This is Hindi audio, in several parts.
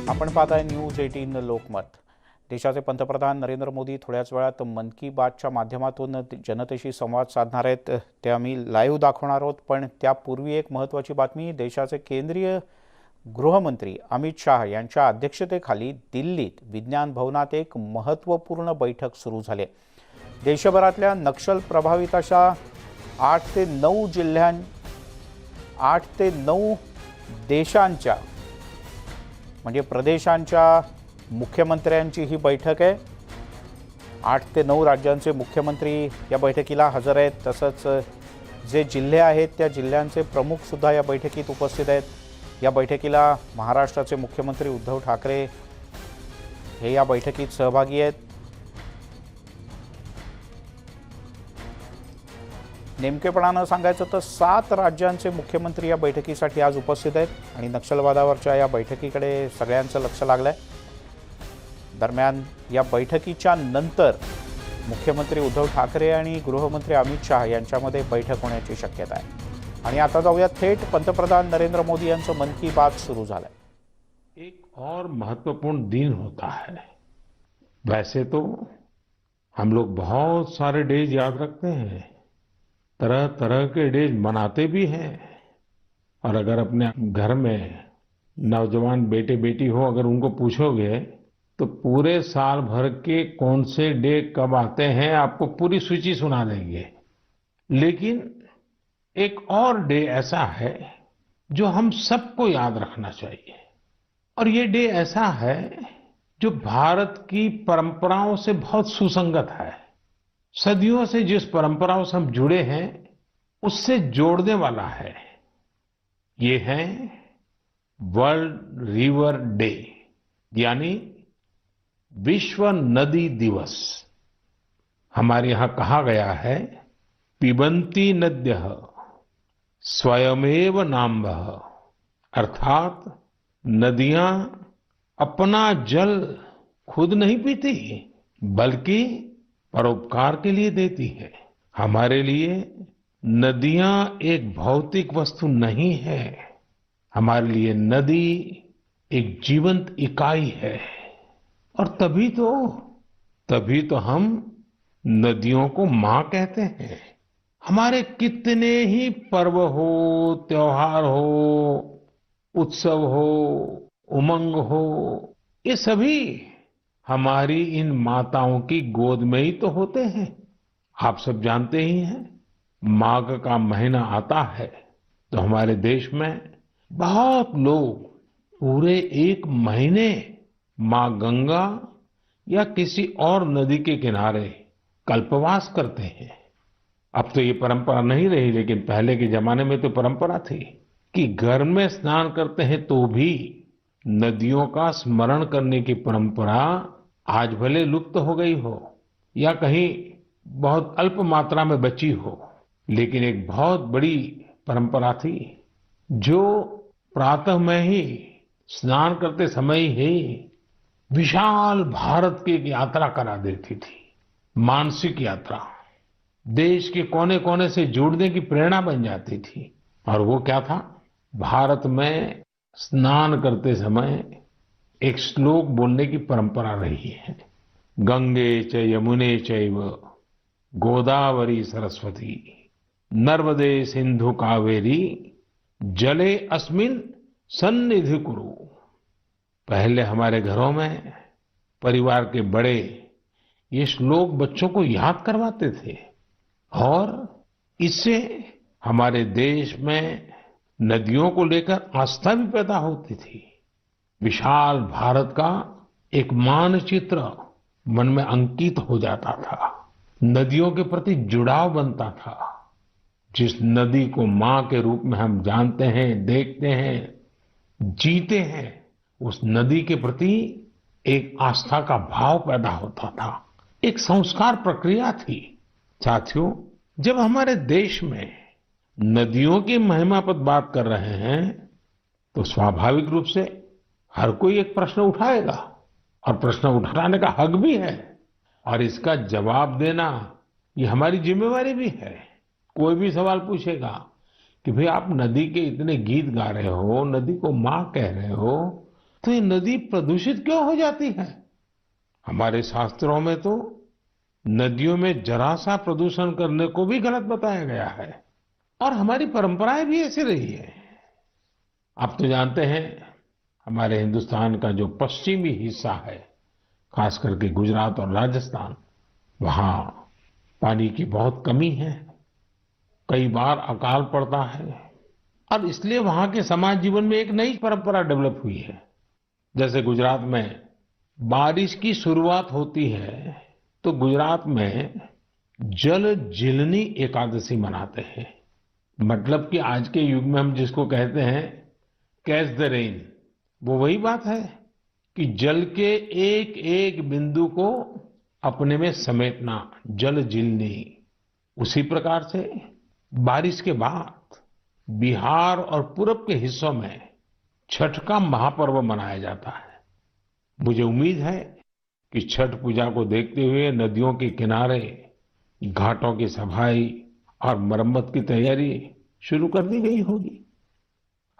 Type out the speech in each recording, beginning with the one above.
आपण पाहताय न्यूज 18 लोकमत। देशाचे पंतप्रधान नरेंद्र मोदी थोड्याच वेळात मन की बातच्या माध्यमातून जनतेशी संवाद साधणार आहेत। ते आम्ही लाईव्ह दाखवणार आहोत, पण त्यापूर्वी एक महत्त्वाची बातमी। देशाचे केंद्रीय गृहमंत्री अमित शाह यांच्या अध्यक्षतेखाली दिल्लीत विज्ञान भवनात एक महत्त्वपूर्ण बैठक सुरू झाली। देशभरातल्या नक्षल प्रभावित अशा 8 ते 9 देशांच्या म्हणजे प्रदेशांच्या मुख्यमंत्र्यांची ही बैठक आहे। 8 ते 9 राज्यांचे मुख्यमंत्री या बैठकीला हजर आहेत। तसंच जे जिल्हे आहेत त्या जिल्ह्यांचे प्रमुख सुद्धा या बैठकीत उपस्थित आहेत। या बैठकीला महाराष्ट्राचे मुख्यमंत्री उद्धव ठाकरे हे या बैठकीत सहभागी आहेत। नेमकेपणाने सांगायचं तर 7 राज्यांचे मुख्यमंत्री या बैठकीसाठी आज उपस्थित आहेत आणि नक्षलवादावरच्या या बैठकीकडे सगळ्यांचं लक्ष लागलंय। दरम्यान या बैठकीच्या नंतर मुख्यमंत्री उद्धव ठाकरे आणि गृहमंत्री अमित शाह यांच्यामध्ये बैठक होण्याची शक्यता आहे। आणि आता जाऊया थेट पंतप्रधान नरेंद्र मोदी यांचं मन की बात सुरू झालंय। एक और महत्वपूर्ण दिन होता है। वैसे तो हम लोग बहुत सारे डेज याद रखते हैं, तरह तरह के डेज मनाते भी हैं। और अगर अपने घर में नौजवान बेटे बेटी हो, अगर उनको पूछोगे तो पूरे साल भर के कौन से डे कब आते हैं आपको पूरी सूची सुना देंगे। लेकिन एक और डे ऐसा है जो हम सबको याद रखना चाहिए, और ये डे ऐसा है जो भारत की परंपराओं से बहुत सुसंगत है। सदियों से जिस परंपराओं से हम जुड़े हैं उससे जोड़ने वाला है। ये है वर्ल्ड रिवर डे, यानी विश्व नदी दिवस। हमारे यहां कहा गया है, पिबन्ति नद्यः स्वयमेव नाम्भः, अर्थात नदियां अपना जल खुद नहीं पीती बल्कि परोपकार के लिए देती है। हमारे लिए नदियां एक भौतिक वस्तु नहीं है, हमारे लिए नदी एक जीवंत इकाई है। और तभी तो हम नदियों को मां कहते हैं। हमारे कितने ही पर्व हो, त्योहार हो, उत्सव हो, उमंग हो, ये सभी हमारी इन माताओं की गोद में ही तो होते हैं। आप सब जानते ही हैं, माघ का महीना आता है तो हमारे देश में बहुत लोग पूरे 1 महीने मां गंगा या किसी और नदी के किनारे कल्पवास करते हैं। अब तो ये परंपरा नहीं रही, लेकिन पहले के जमाने में तो परंपरा थी कि घर में स्नान करते हैं तो भी नदियों का स्मरण करने की परंपरा आज भले लुप्त हो गई हो या कहीं बहुत अल्प मात्रा में बची हो, लेकिन एक बहुत बड़ी परंपरा थी जो प्रातः में ही स्नान करते समय ही विशाल भारत की एक यात्रा करा देती थी। मानसिक यात्रा, देश के कोने कोने से जुड़ने की प्रेरणा बन जाती थी। और वो क्या था, भारत में स्नान करते समय एक श्लोक बोलने की परंपरा रही है, गंगे च यमुने चैव गोदावरी सरस्वती नर्मदे सिंधु कावेरी जले अस्मिन सन्निधि कुरु। पहले हमारे घरों में परिवार के बड़े ये श्लोक बच्चों को याद करवाते थे, और इससे हमारे देश में नदियों को लेकर आस्था भी पैदा होती थी। विशाल भारत का एक मानचित्र मन में अंकित हो जाता था, नदियों के प्रति जुड़ाव बनता था। जिस नदी को मां के रूप में हम जानते हैं, देखते हैं, जीते हैं, उस नदी के प्रति एक आस्था का भाव पैदा होता था, एक संस्कार प्रक्रिया थी। साथियों, जब हमारे देश में नदियों की महिमा पर बात कर रहे हैं तो स्वाभाविक रूप से हर कोई एक प्रश्न उठाएगा, और प्रश्न उठाने का हक भी है, और इसका जवाब देना ये हमारी जिम्मेवारी भी है। कोई भी सवाल पूछेगा कि भाई आप नदी के इतने गीत गा रहे हो, नदी को माँ कह रहे हो, तो ये नदी प्रदूषित क्यों हो जाती है? हमारे शास्त्रों में तो नदियों में जरा सा प्रदूषण करने को भी गलत बताया गया है और हमारी परंपराएं भी ऐसी रही है। आप तो जानते हैं हमारे हिंदुस्तान का जो पश्चिमी हिस्सा है, खास करके गुजरात और राजस्थान, वहाँ पानी की बहुत कमी है। कई बार अकाल पड़ता है और इसलिए वहाँ के समाज जीवन में एक नई परंपरा डेवलप हुई है। जैसे गुजरात में बारिश की शुरुआत होती है तो गुजरात में जल जीलनी एकादशी मनाते हैं। मतलब कि आज के युग में हम जिसको कहते हैं कैच द रेन, वो वही बात है कि जल के एक एक बिंदु को अपने में समेटना, जल जीलनी। उसी प्रकार से बारिश के बाद बिहार और पूरब के हिस्सों में छठ का महापर्व मनाया जाता है। मुझे उम्मीद है कि छठ पूजा को देखते हुए नदियों के किनारे घाटों की सफाई और मरम्मत की तैयारी शुरू कर दी गई होगी।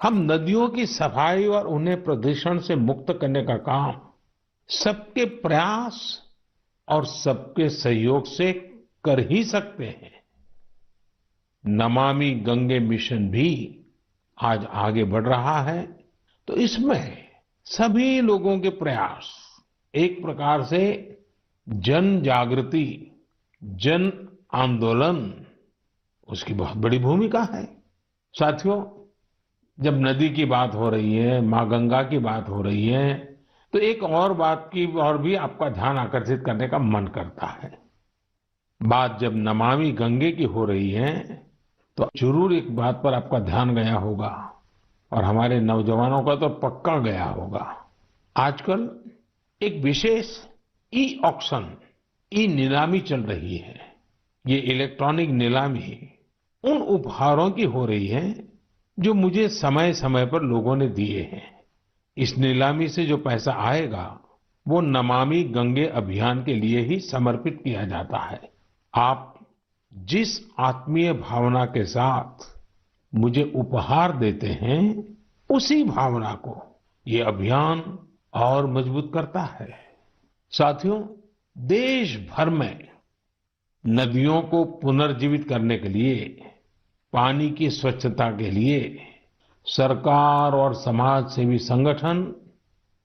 हम नदियों की सफाई और उन्हें प्रदूषण से मुक्त करने का काम सबके प्रयास और सबके सहयोग से कर ही सकते हैं। नमामि गंगे मिशन भी आज आगे बढ़ रहा है, तो इसमें सभी लोगों के प्रयास एक प्रकार से जन जागृति, जन आंदोलन, उसकी बहुत बड़ी भूमिका है। साथियों, जब नदी की बात हो रही है, माँ गंगा की बात हो रही है, तो एक और बात की और भी आपका ध्यान आकर्षित करने का मन करता है। बात जब नमामि गंगे की हो रही है तो जरूर एक बात पर आपका ध्यान गया होगा और हमारे नौजवानों का तो पक्का गया होगा। आजकल एक विशेष ई ऑक्शन, ई नीलामी चल रही है। ये इलेक्ट्रॉनिक नीलामी उन उपहारों की हो रही है जो मुझे समय समय पर लोगों ने दिए हैं। इस नीलामी से जो पैसा आएगा वो नमामि गंगे अभियान के लिए ही समर्पित किया जाता है। आप जिस आत्मीय भावना के साथ मुझे उपहार देते हैं, उसी भावना को ये अभियान और मजबूत करता है। साथियों, देश भर में नदियों को पुनर्जीवित करने के लिए, पानी की स्वच्छता के लिए सरकार और समाज सेवी संगठन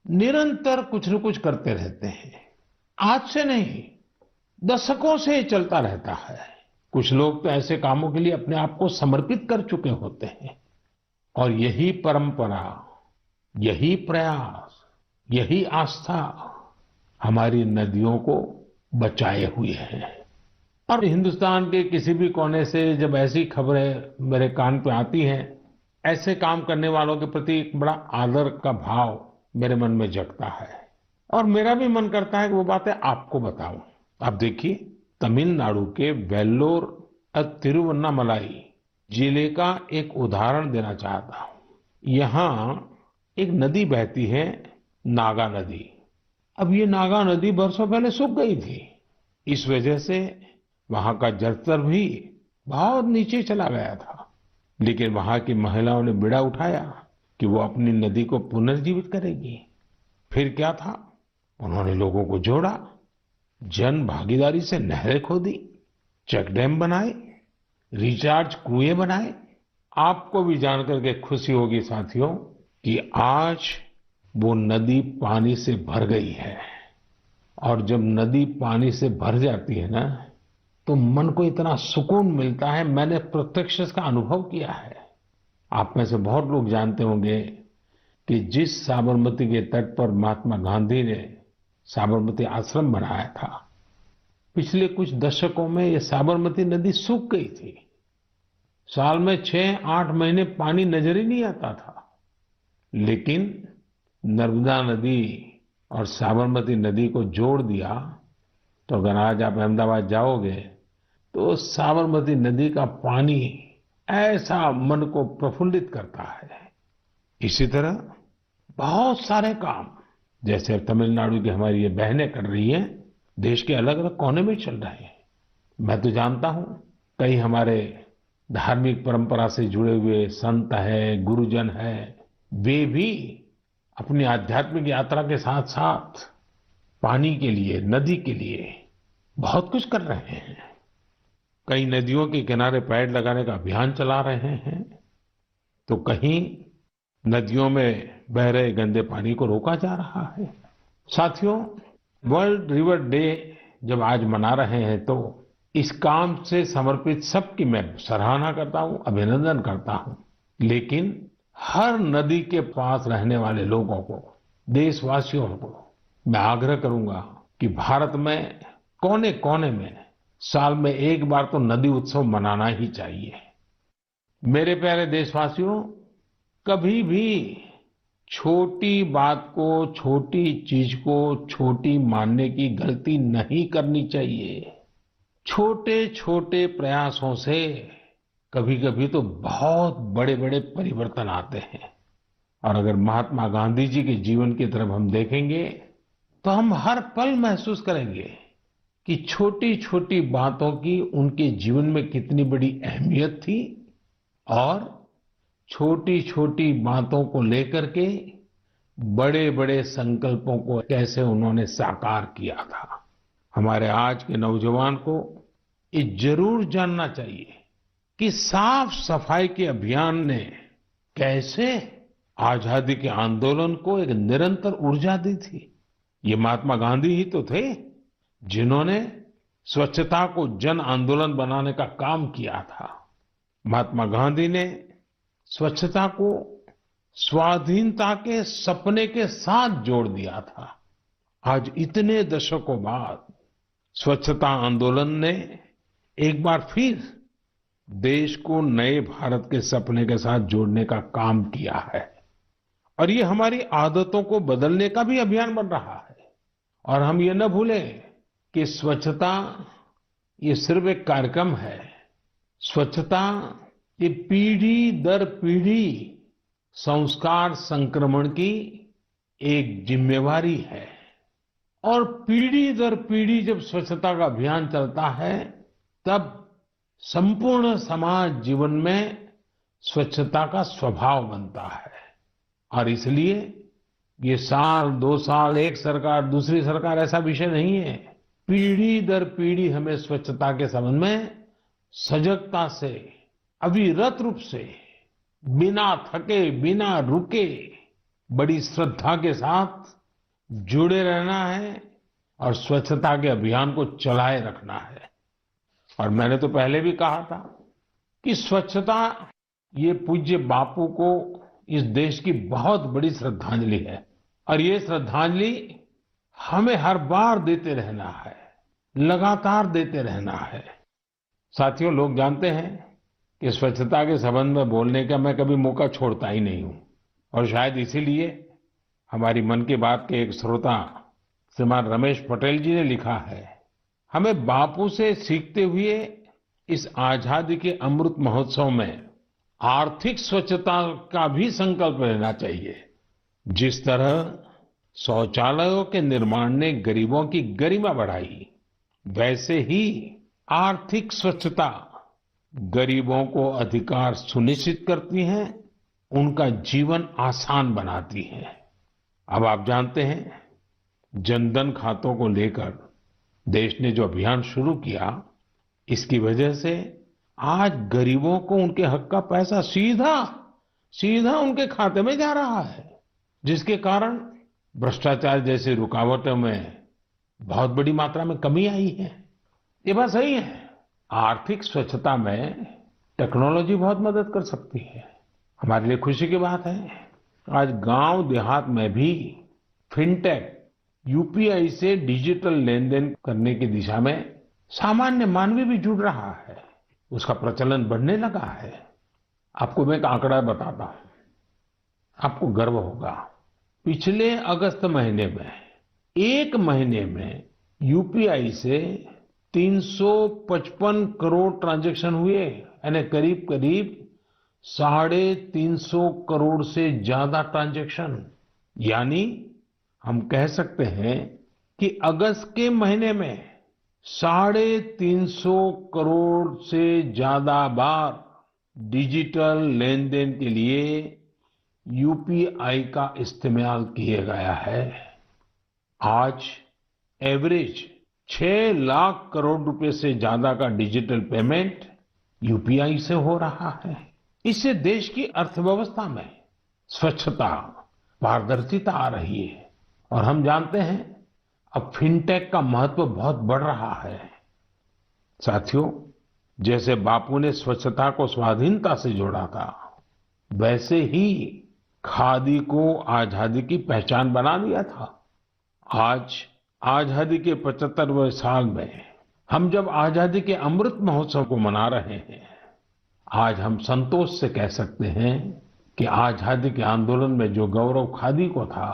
निरंतर कुछ न कुछ करते रहते हैं। आज से नहीं, दशकों से ये चलता रहता है। कुछ लोग तो ऐसे कामों के लिए अपने आप को समर्पित कर चुके होते हैं और यही परंपरा, यही प्रयास, यही आस्था हमारी नदियों को बचाए हुए है। और हिंदुस्तान के किसी भी कोने से जब ऐसी खबरें मेरे कान पे आती हैं, ऐसे काम करने वालों के प्रति एक बड़ा आदर का भाव मेरे मन में जगता है और मेरा भी मन करता है कि वो बातें आपको बताऊं। आप देखिए, तमिलनाडु के वेल्लोर और तिरुवन्नामलाई जिले का एक उदाहरण देना चाहता हूं। यहाँ एक नदी बहती है, नागा नदी। अब ये नागा नदी बरसों पहले सूख गई थी। इस वजह से वहां का जलस्तर भी बहुत नीचे चला गया था। लेकिन वहां की महिलाओं ने बीड़ा उठाया कि वो अपनी नदी को पुनर्जीवित करेगी। फिर क्या था, उन्होंने लोगों को जोड़ा, जन भागीदारी से नहरें खोदी, चेक डैम बनाए, रिचार्ज कुएं बनाए। आपको भी जानकर के खुशी होगी साथियों कि आज वो नदी पानी से भर गई है। और जब नदी पानी से भर जाती है ना, तो मन को इतना सुकून मिलता है। मैंने प्रत्यक्ष इसका अनुभव किया है। आप में से बहुत लोग जानते होंगे कि जिस साबरमती के तट पर महात्मा गांधी ने साबरमती आश्रम बनाया था, पिछले कुछ दशकों में ये साबरमती नदी सूख गई थी। साल में 6-8 महीने पानी नजर ही नहीं आता था। लेकिन नर्मदा नदी और साबरमती नदी को जोड़ दिया, तो अगर आज आप अहमदाबाद जाओगे तो साबरमती नदी का पानी ऐसा मन को प्रफुल्लित करता है। इसी तरह बहुत सारे काम, जैसे तमिलनाडु की हमारी ये बहनें कर रही हैं, देश के अलग अलग कोने में चल रहे हैं। मैं तो जानता हूं कई हमारे धार्मिक परंपरा से जुड़े हुए संत हैं, गुरुजन हैं, वे भी अपनी आध्यात्मिक यात्रा के साथ साथ पानी के लिए, नदी के लिए बहुत कुछ कर रहे हैं। कई नदियों के किनारे पेड़ लगाने का अभियान चला रहे हैं, तो कहीं नदियों में बह रहे गंदे पानी को रोका जा रहा है। साथियों, वर्ल्ड रिवर डे जब आज मना रहे हैं तो इस काम से समर्पित सबकी मैं सराहना करता हूं, अभिनंदन करता हूं। लेकिन हर नदी के पास रहने वाले लोगों को, देशवासियों को मैं आग्रह करूंगा कि भारत में कोने कोने में साल में एक बार तो नदी उत्सव मनाना ही चाहिए। मेरे प्यारे देशवासियों, कभी भी छोटी बात को, छोटी चीज को छोटी मानने की गलती नहीं करनी चाहिए। छोटे छोटे प्रयासों से कभी कभी तो बहुत बड़े बड़े परिवर्तन आते हैं। और अगर महात्मा गांधी जी के जीवन की तरफ हम देखेंगे तो हम हर पल महसूस करेंगे कि छोटी छोटी बातों की उनके जीवन में कितनी बड़ी अहमियत थी और छोटी छोटी बातों को लेकर के बड़े बड़े संकल्पों को कैसे उन्होंने साकार किया था। हमारे आज के नौजवान को ये जरूर जानना चाहिए कि साफ सफाई के अभियान ने कैसे आजादी के आंदोलन को एक निरंतर ऊर्जा दी थी। ये महात्मा गांधी ही तो थे जिन्होंने स्वच्छता को जन आंदोलन बनाने का काम किया था। महात्मा गांधी ने स्वच्छता को स्वाधीनता के सपने के साथ जोड़ दिया था। आज इतने दशकों बाद स्वच्छता आंदोलन ने एक बार फिर देश को नए भारत के सपने के साथ जोड़ने का काम किया है और ये हमारी आदतों को बदलने का भी अभियान बन रहा है। और हम ये न भूलें कि स्वच्छता ये सिर्फ एक कार्यक्रम है। स्वच्छता ये पीढ़ी दर पीढ़ी संस्कार संक्रमण की एक जिम्मेवारी है। और पीढ़ी दर पीढ़ी जब स्वच्छता का अभियान चलता है तब संपूर्ण समाज जीवन में स्वच्छता का स्वभाव बनता है। और इसलिए ये साल, 2 साल, एक सरकार दूसरी सरकार ऐसा विषय नहीं है। पीढ़ी दर पीढ़ी हमें स्वच्छता के संबंध में सजगता से, अविरत रूप से, बिना थके, बिना रुके, बड़ी श्रद्धा के साथ जुड़े रहना है और स्वच्छता के अभियान को चलाए रखना है। और मैंने तो पहले भी कहा था कि स्वच्छता ये पूज्य बापू को इस देश की बहुत बड़ी श्रद्धांजलि है और ये श्रद्धांजलि हमें हर बार देते रहना है, लगातार देते रहना है। साथियों, लोग जानते हैं कि स्वच्छता के संबंध में बोलने का मैं कभी मौका छोड़ता ही नहीं हूं और शायद इसीलिए हमारी मन की बात के एक श्रोता श्रीमान रमेश पटेल जी ने लिखा है, हमें बापू से सीखते हुए इस आजादी के अमृत महोत्सव में आर्थिक स्वच्छता का भी संकल्प लेना चाहिए। जिस तरह शौचालयों के निर्माण ने गरीबों की गरिमा बढ़ाई, वैसे ही आर्थिक स्वच्छता गरीबों को अधिकार सुनिश्चित करती है, उनका जीवन आसान बनाती है। अब आप जानते हैं, जनधन खातों को लेकर देश ने जो अभियान शुरू किया, इसकी वजह से आज गरीबों को उनके हक का पैसा सीधा सीधा उनके खाते में जा रहा है, जिसके कारण भ्रष्टाचार जैसी रुकावटों में बहुत बड़ी मात्रा में कमी आई है। ये बात सही है, आर्थिक स्वच्छता में टेक्नोलॉजी बहुत मदद कर सकती है। हमारे लिए खुशी की बात है, आज गांव देहात में भी फिनटेक, यूपीआई से डिजिटल लेन देन करने की दिशा में सामान्य मानवी भी जुड़ रहा है, उसका प्रचलन बढ़ने लगा है। आपको मैं एक आंकड़ा बताता हूं, आपको गर्व होगा। पिछले अगस्त महीने में, एक महीने में यूपीआई से 355 करोड़ ट्रांजैक्शन हुए, यानी करीब करीब 350 करोड़ से ज्यादा ट्रांजैक्शन। यानी हम कह सकते हैं कि अगस्त के महीने में 350 करोड़ से ज्यादा बार डिजिटल लेन देन के लिए यूपीआई का इस्तेमाल किया गया है। आज एवरेज 6 लाख करोड़ रुपए से ज्यादा का डिजिटल पेमेंट यूपीआई से हो रहा है। इससे देश की अर्थव्यवस्था में स्वच्छता, पारदर्शिता आ रही है और हम जानते हैं अब फिनटेक का महत्व बहुत बढ़ रहा है। साथियों, जैसे बापू ने स्वच्छता को स्वाधीनता से जोड़ा था, वैसे ही खादी को आजादी की पहचान बना दिया था। आज आजादी के 75वें साल में हम जब आजादी के अमृत महोत्सव को मना रहे हैं, आज हम संतोष से कह सकते हैं कि आजादी के आंदोलन में जो गौरव खादी को था,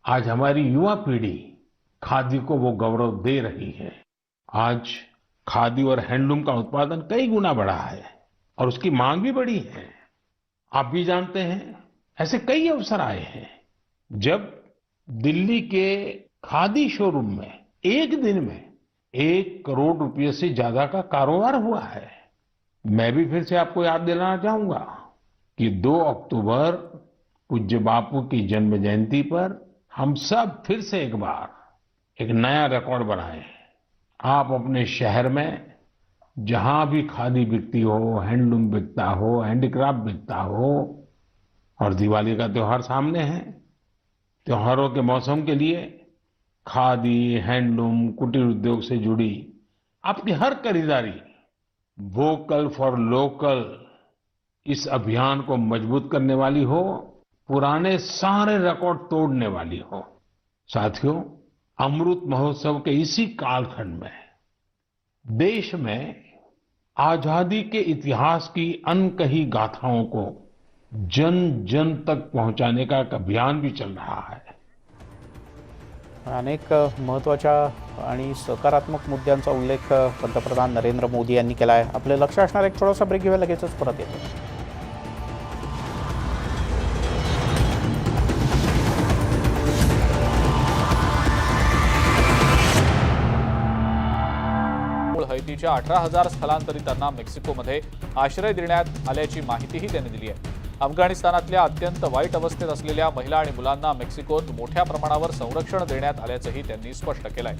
आज हमारी युवा पीढ़ी खादी को वो गौरव दे रही है। आज खादी और हैंडलूम का उत्पादन कई गुना बढ़ा है और उसकी मांग भी बढ़ी है। आप भी जानते हैं, ऐसे कई अवसर आए हैं जब दिल्ली के खादी शोरूम में एक दिन में 1 करोड़ रुपए से ज्यादा का कारोबार हुआ है। मैं भी फिर से आपको याद दिलाना चाहूंगा कि 2 अक्टूबर पूज्य बापू की जन्म जयंती पर हम सब फिर से एक बार एक नया रिकॉर्ड बनाएं। आप अपने शहर में जहां भी खादी बिकती हो, हैंडलूम बिकता हो, हैंडीक्राफ्ट बिकता हो, और दिवाली का त्योहार सामने है, त्योहारों के मौसम के लिए खादी, हैंडलूम, कुटीर उद्योग से जुड़ी आपकी हर खरीदारी वोकल फॉर लोकल इस अभियान को मजबूत करने वाली हो, पुराने सारे रिकॉर्ड तोड़ने वाली हो। साथियों, अमृत महोत्सव के इसी कालखंड में देश में आजादी के इतिहास की अनकही गाथाओं को जन जन तक पहुंचाने का एक अभियान भी चल रहा है। अनेक महत्त्वाच्या आणि सकारात्मक मुद्द्यांचा उल्लेख पंतप्रधान नरेंद्र मोदी यांनी केला आहे. आपले लक्ष असणार एक छोटासा ब्रेक घेऊया, लगेचच परत येतो. हैतीच्या 18,000 स्थलांतरितांना मेक्सिकोमध्ये आश्रय देण्यात आल्याची माहितीही त्यांनी दिली आहे. अफगाणिस्तानातल्या अत्यंत वाईट अवस्थेत असलेल्या महिला आणि मुलांना मेक्सिकोत मोठ्या प्रमाणावर संरक्षण देण्यात आल्याचंही त्यांनी स्पष्ट केलंय.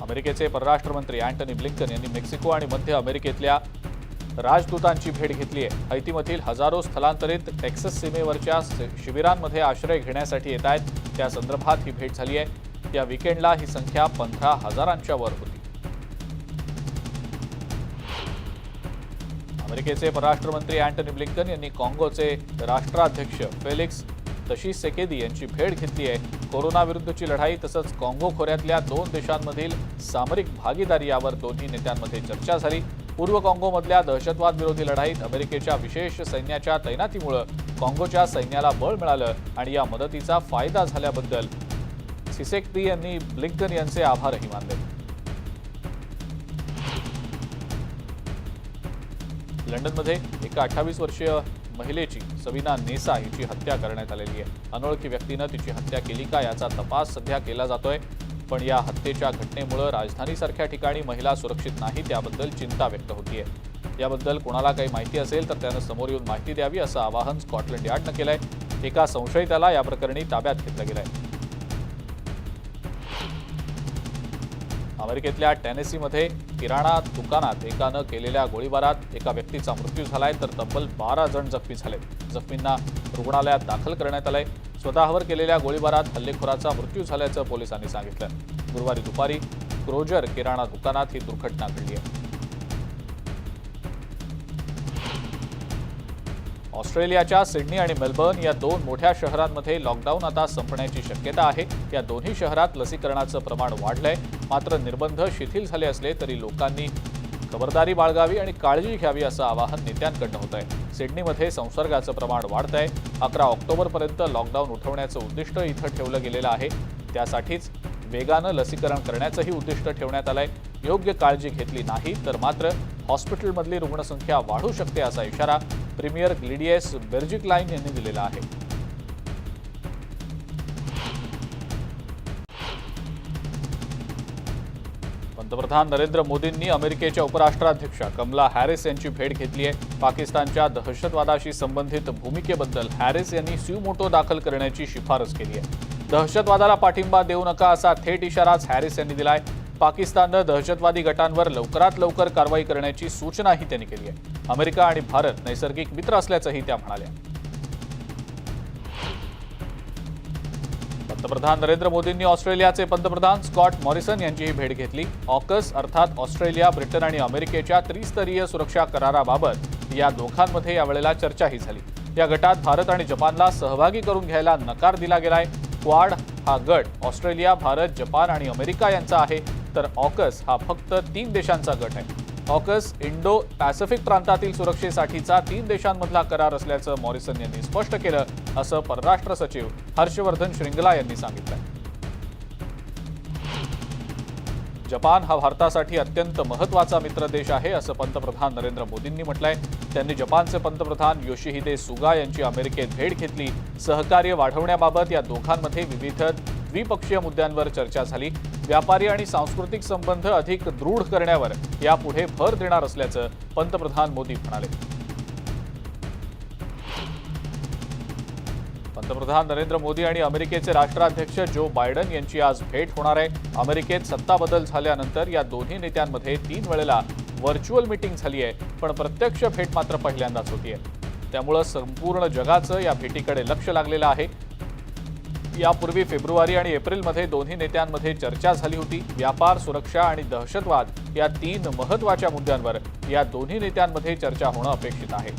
अमेरिकेचे परराष्ट्र मंत्री अँटनी ब्लिंकन यांनी मेक्सिको आणि मध्य अमेरिकेतल्या राजदूतांची भेट घेतली आहे. हैतीमधील हजारो स्थलांतरित टेक्सास सीमेवरच्या शिबिरांमध्ये आश्रय घेण्यासाठी येत आहेत. त्या संदर्भात ही भेट झाली आहे. या वीकेंडला ही संख्या 15,000च्या वर होती. अमेरिकेचे परराष्ट्र मंत्री अँटनी ब्लिंकन यांनी काँगोचे राष्ट्राध्यक्ष फेलिक्स तशिसेकेदी यांची भेट घेतली आहे. कोरोनाविरुद्धची लढाई तसंच काँगो खोऱ्यातल्या 2 देशांमधील सामरिक भागीदारी यावर दोन्ही नेत्यांमध्ये चर्चा झाली. पूर्व काँगोमधल्या दहशतवाद विरोधी लढाईत अमेरिकेच्या विशेष सैन्याच्या तैनातीमुळे काँगोच्या सैन्याला बळ मिळालं आणि या मदतीचा फायदा झाल्याबद्दल सिसेक्दी यांनी ब्लिंकन यांचे आभारही मानले. लंडनमध्ये एका 28 वर्षीय महिलेची सविना नेसा हिची हत्या करण्यात आलेली आहे. अनोळखी व्यक्तीनं तिची हत्या केली का याचा तपास सध्या केला जातोय. पण या हत्येच्या घटनेमुळे राजधानीसारख्या ठिकाणी महिला सुरक्षित नाही, त्याबद्दल चिंता व्यक्त होतीये. याबद्दल कोणाला काही माहिती असेल तर त्यानं समोर येऊन माहिती द्यावी असं आवाहन स्कॉटलंड यार्डनं केलंय. एका संशयिताला या प्रकरणी ताब्यात घेतलं गेलंय. अमेरिकेतल्या टेनेसीमध्ये किराणा दुकानात एकानं केलेल्या गोळीबारात एका व्यक्तीचा मृत्यू झालाय तर तब्बल 12 जण जखमी झाले. जखमींना रुग्णालयात दाखल करण्यात आलंय. स्वतःवर केलेल्या गोळीबारात हल्लेखोराचा मृत्यू झाल्याचं पोलिसांनी सांगितलं. गुरुवारी दुपारी क्रोजर किराणा दुकानात ही दुर्घटना घडली आहे. ऑस्ट्रेलियाच्या सिडनी आणि मेलबर्न या 2 मोठ्या शहरांमध्ये लॉकडाऊन आता संपण्याची शक्यता आहे. या दोन्ही शहरात लसीकरणाचं प्रमाण वाढलंय. मात्र निर्बंध शिथिल झाले असले तरी लोकांनी खबरदारी बाळगावी आणि काळजी घ्यावी असं आवाहन नेत्यांकडून होत आहे. सिडनीमध्ये संसर्गाचं प्रमाण वाढतंय. 11 ऑक्टोबरपर्यंत लॉकडाऊन उठवण्याचं उद्दिष्ट इथं ठेवलं गेलेलं आहे. त्यासाठीच वेगानं लसीकरण करण्याचंही उद्दिष्ट ठेवण्यात आलंय. योग्य काळजी घेतली नाही तर मात्र हॉस्पिटलमधली रुग्णसंख्या वाढू शकते असा इशारा प्रीमियर ग्लिडियस बेर्जिक्लाइन यांनी दिलेला आहे. पंतप्रधान नरेंद्र मोदींनी अमेरिकेच्या उपराष्ट्राध्यक्षा कमला हॅरिस यांची भेट घेतली आहे. पाकिस्तानच्या दहशतवादाशी संबंधित भूमिकेबद्दल हॅरिस यांनी स्यूमोटो दाखल करण्याची शिफारस केली आहे. दहशतवादाला पाठिंबा देऊ नका असा थेट इशाराच हॅरिस यांनी दिलाय. पाकिस्ताननं दहशतवादी गटांवर लवकरात लवकर कारवाई करण्याची सूचनाही त्यांनी केली आहे. अमेरिका आणि भारत नैसर्गिक मित्र असल्याचंही त्या म्हणाल्या. पंतप्रधान नरेंद्र मोदींनी ऑस्ट्रेलियाचे पंतप्रधान स्कॉट मॉरिसन यांचीही भेट घेतली. ऑकस अर्थात ऑस्ट्रेलिया, ब्रिटन आणि अमेरिकेच्या त्रिस्तरीय सुरक्षा कराराबाबत या दोघांमध्ये यावेळेला चर्चाही झाली. या गटात भारत आणि जपानला सहभागी करून घ्यायला नकार दिला गेलाय. क्वाड हा गट ऑस्ट्रेलिया, भारत, जपान आणि अमेरिका यांचा आहे, तर ऑकस हा फक्त 3 देशांचा गट आहे. ऑकस इंडो पॅसिफिक प्रांतातील सुरक्षेसाठीचा 3 देशांमधला करार असल्याचं मॉरिसन यांनी स्पष्ट केलं, असं परराष्ट्र सचिव हर्षवर्धन श्रिंगला यांनी सांगितलं. जपान हा भारतासाठी अत्यंत महत्त्वाचा मित्र देश आहे, असं पंतप्रधान नरेंद्र मोदींनी म्हटलंय. त्यांनी जपानचे पंतप्रधान योशिहिदे सुगा यांची अमेरिकेत भेट घेतली. सहकार्य वाढवण्याबाबत या दोघांमध्ये विविध द्विपक्षीय मुद्द्यांवर चर्चा झाली. व्यापारी आणि सांस्कृतिक संबंध अधिक दृढ करण्यावर यापुढे भर देणार असल्याचं पंतप्रधान मोदी म्हणाले. पंतप्रधान नरेंद्र मोदी आणि अमेरिकेचे राष्ट्राध्यक्ष जो बायडन यांची आज भेट होणार आहे. अमेरिकेत सत्ता बदल झाल्यानंतर या दोन्ही नेत्यांमध्ये 3 वेळेला व्हर्च्युअल मीटिंग झाली आहे, पण प्रत्यक्ष भेट मात्र पहिल्यांदाच होतीये. त्यामुळं संपूर्ण जगाचं या भेटीकडे लक्ष लागलेलं आहे. यापूर्वी फेब्रुवारी आणि एप्रिलमध्ये दोन्ही नेत्यांमध्ये चर्चा झाली होती. व्यापार, सुरक्षा आणि दहशतवाद या 3 महत्त्वाच्या मुद्द्यांवर या दोन्ही नेत्यांमध्ये चर्चा होणं अपेक्षित आहे.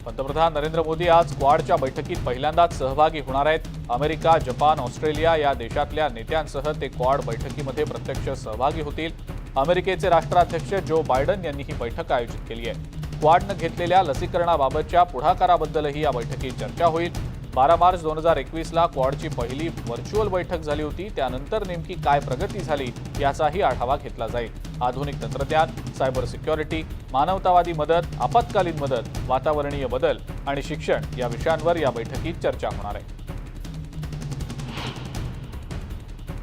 पंतप्रधान नरेंद्र मोदी आज क्वाडच्या बैठकीत पहिल्यांदाच सहभागी होणार आहेत. अमेरिका, जपान, ऑस्ट्रेलिया या देशातल्या नेत्यांसह ते क्वाड बैठकीमध्ये प्रत्यक्ष सहभागी होतील. अमेरिकेचे राष्ट्राध्यक्ष जो बायडन यांनी ही बैठक आयोजित केली आहे. क्वाडनं घेतलेल्या लसीकरणाबाबतच्या पुढाकाराबद्दलही या बैठकीत चर्चा होईल. 12 मार्च 2021ला क्वाडची पहिली व्हर्च्युअल बैठक झाली होती. त्यानंतर नेमकी काय प्रगती झाली याचाही आढावा घेतला जाईल. आधुनिक तंत्रज्ञान, सायबर सिक्युरिटी, मानवतावादी मदत, आपत्कालीन मदत, वातावरणीय बदल आणि शिक्षण या विषयांवर या बैठकीत चर्चा होणार आहे.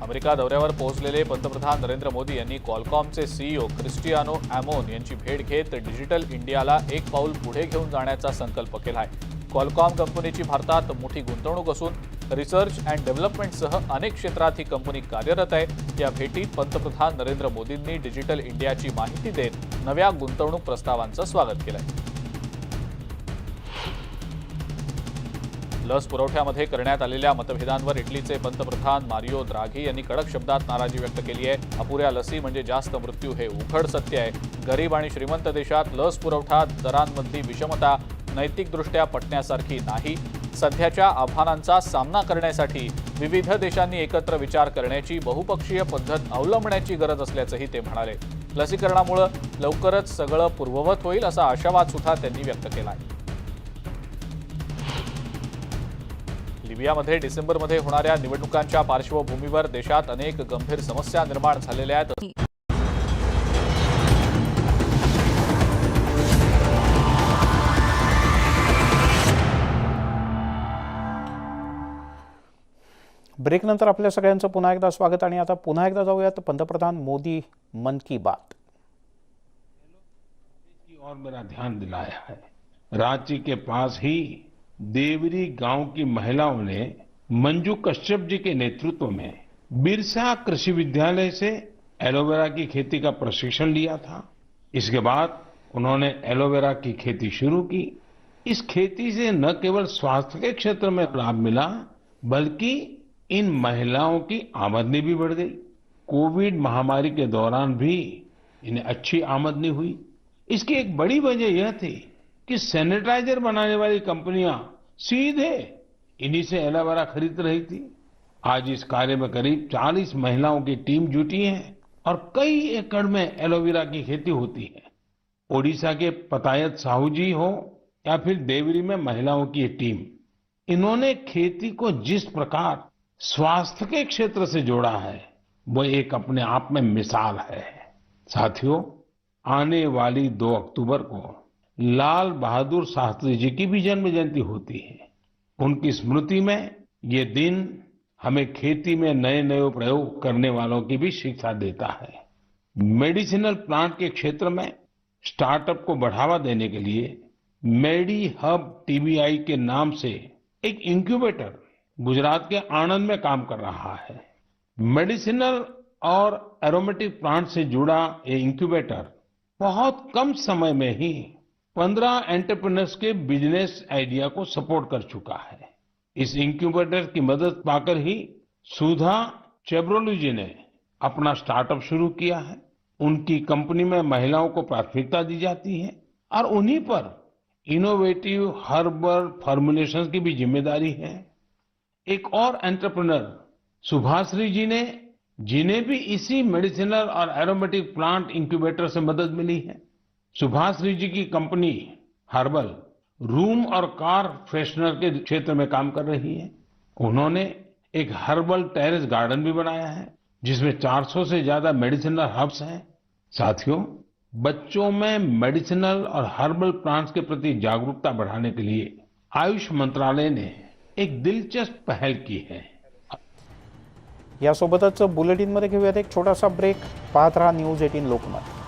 अमेरिका दौऱ्यावर पोहोचलेले पंतप्रधान नरेंद्र मोदी यांनी क्वालकॉमचे सीईओ क्रिस्टियानो अॅमोन यांची भेट घेत डिजिटल इंडियाला एक पाऊल पुढे घेऊन जाण्याचा संकल्प केला आहे. क्वालकॉम कंपनीची भारतात मोठी गुंतवणूक असून रिसर्च अँड डेव्हलपमेंटसह अनेक क्षेत्रात ही कंपनी कार्यरत आहे. या भेटीत पंतप्रधान नरेंद्र मोदींनी डिजिटल इंडियाची माहिती देत नव्या गुंतवणूक प्रस्तावांचं स्वागत केलंय. लस पुरवठ्यामध्ये करण्यात आलेल्या मतभेदांवर इटलीचे पंतप्रधान मारिओ द्राघी यांनी कडक शब्दात नाराजी व्यक्त केली आहे. अपुऱ्या लसी म्हणजे जास्त मृत्यू हे उघड सत्य आहे. गरीब आणि श्रीमंत देशात लस पुरवठा दरांमधली विषमता नैतिकदृष्ट्या पटण्यासारखी नाही. सध्याच्या आव्हानांचा सामना करण्यासाठी विविध देशांनी एकत्र विचार करण्याची बहुपक्षीय पद्धत अवलंबण्याची गरज असल्याचंही ते म्हणाले. लसीकरणामुळे लवकरच सगळं पूर्ववत होईल असा आशावाद सुद्धा त्यांनी व्यक्त केला आहे. लिबियामध्ये डिसेंबरमध्ये होणाऱ्या निवडणुकांच्या पार्श्वभूमीवर देशात अनेक गंभीर समस्या निर्माण झालेल्या आहेत. ब्रेकनंतर आपल्या सगळ्यांचं पुन्हा एकदा स्वागत. आणि आता पुन्हा एकदा जाऊयात पंतप्रधान मोदी मन की बात और मेरा ध्यान दिलाया है. रांची के पास ही देवरी गांव की महिलाओं ने मंजू कश्यप जी के नेतृत्व में बिरसा कृषि विद्यालय से एलोवेरा की खेती का प्रशिक्षण लिया था. इसके बाद उन्होंने एलोवेरा की खेती शुरू की. इस खेती से न केवल स्वास्थ्य के क्षेत्र में लाभ मिला, बल्कि इन महिलाओं की आमदनी भी बढ़ गई. कोविड महामारी के दौरान भी इन्हें अच्छी आमदनी हुई. इसकी एक बड़ी वजह यह थी कि सैनिटाइजर बनाने वाली कंपनियां सीधे इन्हीं से एलोवेरा खरीद रही थी. आज इस कार्य में करीब 40 महिलाओं की टीम जुटी है और कई एकड़ में एलोवेरा की खेती होती है. ओडिशा के पतायत साहू जी हो या फिर देवरी में महिलाओं की टीम, इन्होंने खेती को जिस प्रकार स्वास्थ्य के क्षेत्र से जोड़ा है वो एक अपने आप में मिसाल है. साथियों, आने वाली 2 अक्टूबर को लाल बहादुर शास्त्री जी की भी जन्म जयंती होती है. उनकी स्मृति में ये दिन हमें खेती में नए नए प्रयोग करने वालों की भी शिक्षा देता है। मेडिसिनल प्लांट के क्षेत्र में स्टार्टअप को बढ़ावा देने के लिए मेडी हब टीबीआई के नाम से एक इंक्यूबेटर गुजरात के आणंद में काम कर रहा है। मेडिसिनल और एरोमेटिक प्लांट से जुड़ा ये इंक्यूबेटर बहुत कम समय में ही 15 एंटरप्रेन्योर्स के बिजनेस आइडिया को सपोर्ट कर चुका है। इस इंक्यूबेटर की मदद पाकर ही सुधा चेब्रोलू जी ने अपना स्टार्टअप शुरू किया है। उनकी कंपनी में महिलाओं को प्राथमिकता दी जाती है और उन्हीं पर इनोवेटिव हर्बल फॉर्मुलेशंस की भी जिम्मेदारी है। एक और एंटरप्रेन्योर सुभाश्री जी ने जिन्हें भी इसी मेडिसिनल और एरोमेटिक प्लांट इंक्यूबेटर से मदद मिली है। सुभाश्री जी की कंपनी हर्बल रूम और कार फ्रेशनर के क्षेत्र में काम कर रही है। उन्होंने एक हर्बल टेरेस गार्डन भी बनाया है जिसमें 400 से ज्यादा मेडिसिनल हर्ब्स हैं। साथियों, बच्चों में मेडिसिनल और हर्बल प्लांट्स के प्रति जागरूकता बढ़ाने के लिए आयुष मंत्रालय ने एक दिलचस्प पहल की है। यासोबतच बुलेटिनमध्ये घेऊयात एक छोटासा ब्रेक। पाहत रहा न्यूज 18 लोकमत।